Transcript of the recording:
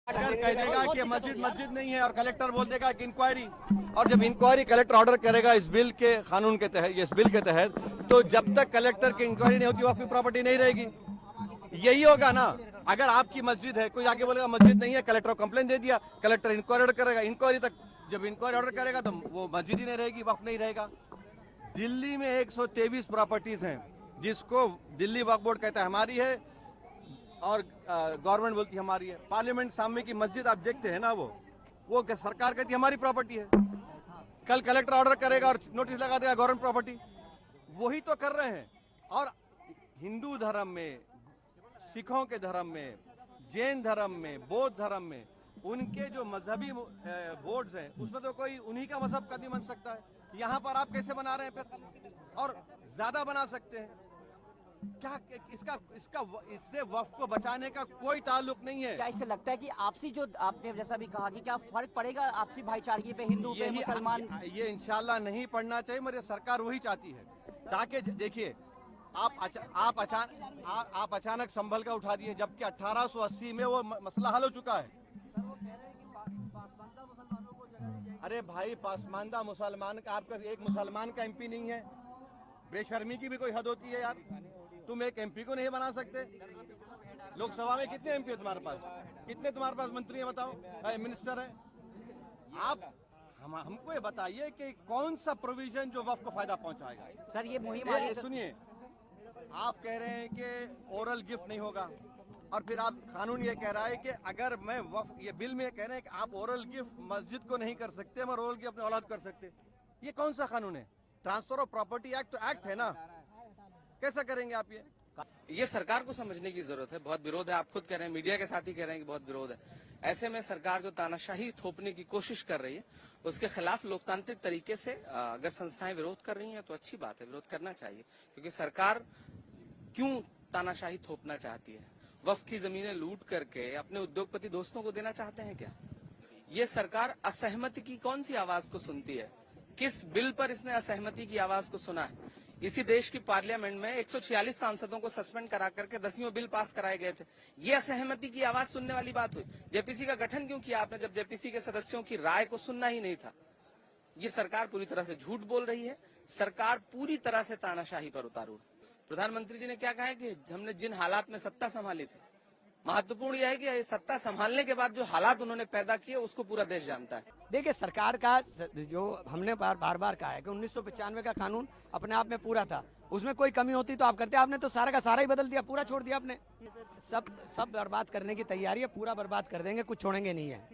अगर कह देगा कि मस्जिद मस्जिद नहीं है और कलेक्टर बोल देगा कि इंक्वायरी, और जब इंक्वायरी कलेक्टर ऑर्डर करेगा इस बिल के कानून के तहत, इस बिल के तहत, तो जब तक कलेक्टर की इंक्वायरी नहीं होती वक्फ की प्रॉपर्टी नहीं रहेगी। यही होगा ना। अगर आपकी मस्जिद है, कोई आगे बोलेगा मस्जिद नहीं है, कलेक्टर को कंप्लेन दे दिया, कलेक्टर इंक्वायरी ऑर्डर करेगा, इंक्वायरी तक जब इंक्वायरी ऑर्डर करेगा तो वो मस्जिद ही नहीं रहेगी, वक्फ नहीं रहेगा। दिल्ली में 123 प्रॉपर्टीज हैं जिसको दिल्ली वक्फ बोर्ड कहता है हमारी है और गवर्नमेंट बोलती है हमारी है। पार्लियामेंट सामने की मस्जिद आप देखते हैं ना, वो सरकार कहती है हमारी प्रॉपर्टी है। कल कलेक्टर ऑर्डर करेगा और नोटिस लगा देगा गवर्नमेंट प्रॉपर्टी। वही तो कर रहे हैं। और हिंदू धर्म में, सिखों के धर्म में, जैन धर्म में, बौद्ध धर्म में उनके जो मजहबी बोर्ड्स हैं उसमें तो कोई उन्हीं का मजहब का नहीं बन सकता है। यहाँ पर आप कैसे बना रहे हैं फिर, और ज्यादा बना सकते हैं क्या? इससे वक्फ को बचाने का कोई ताल्लुक नहीं है। क्या इससे लगता है कि आपसी, जो आपने जैसा भी कहा कि क्या फर्क पड़ेगा आपसी भाईचारगी पे, हिंदू पे, मुसलमान? ये इंशाल्लाह नहीं पड़ना चाहिए। मेरी सरकार वही चाहती है ताकि देखिए आप अचानक संभल का उठा दिए, जबकि 1880 में वो मसला हल हो चुका है। अरे भाई, पासमानदा मुसलमान का, आपका एक मुसलमान का एमपी नहीं है? बेशर्मी की भी कोई हद होती है यार। तुम एक एमपी को नहीं बना सकते? लोकसभा में कितने एमपी है तुम्हारे पास? कितने तुम्हारे पास मंत्री हैं बताओ, मिनिस्टर है? आप हमको ये बताइए कि कौन सा प्रोविजन जो वक्फ को फायदा पहुंचाएगा। सर ये मुहिम, सुनिए, आप कह रहे हैं कि ओरल गिफ्ट नहीं होगा, और फिर आप कानून ये कह रहा है कि अगर मैं वक्फ, ये बिल में कह रहे हैं कि आप ओरल गिफ्ट मस्जिद को नहीं कर सकते मगर ओरल गिफ्ट अपने औलाद कर सकते। ये कौन सा कानून है? ट्रांसफर ऑफ प्रॉपर्टी एक्ट तो एक्ट है ना, कैसा करेंगे आप? ये सरकार को समझने की जरूरत है। बहुत विरोध है, आप खुद कह रहे हैं, मीडिया के साथ ही कह रहे हैं कि बहुत विरोध है। ऐसे में सरकार जो तानाशाही थोपने की कोशिश कर रही है उसके खिलाफ लोकतांत्रिक तरीके से अगर संस्थाएं विरोध कर रही हैं तो अच्छी बात है, विरोध करना चाहिए। क्योंकि सरकार क्यों तानाशाही थोपना चाहती है? वक्फ की जमीनें लूट करके अपने उद्योगपति दोस्तों को देना चाहते हैं क्या? ये सरकार असहमति की कौन सी आवाज को सुनती है? किस बिल पर इसने असहमति की आवाज को सुना है? इसी देश की पार्लियामेंट में 146 सांसदों को सस्पेंड करा करके 10वें बिल पास कराए गए थे। ये असहमति की आवाज सुनने वाली बात हुई। जेपीसी का गठन क्यों किया आपने, जब जेपीसी के सदस्यों की राय को सुनना ही नहीं था? ये सरकार पूरी तरह से झूठ बोल रही है। सरकार पूरी तरह से तानाशाही पर उतारू है। प्रधानमंत्री जी ने क्या कहा है कि हमने जिन हालात में सत्ता संभाली थी, महत्वपूर्ण यह है कि सत्ता संभालने के बाद जो हालात उन्होंने पैदा किए उसको पूरा देश जानता है। देखिए, सरकार का जो हमने बार बार कहा है कि 1995 का कानून अपने आप में पूरा था, उसमें कोई कमी होती तो आप करते। आपने तो सारा का सारा ही बदल दिया, पूरा छोड़ दिया आपने। सब बर्बाद करने की तैयारी है, पूरा बर्बाद कर देंगे, कुछ छोड़ेंगे नहीं है।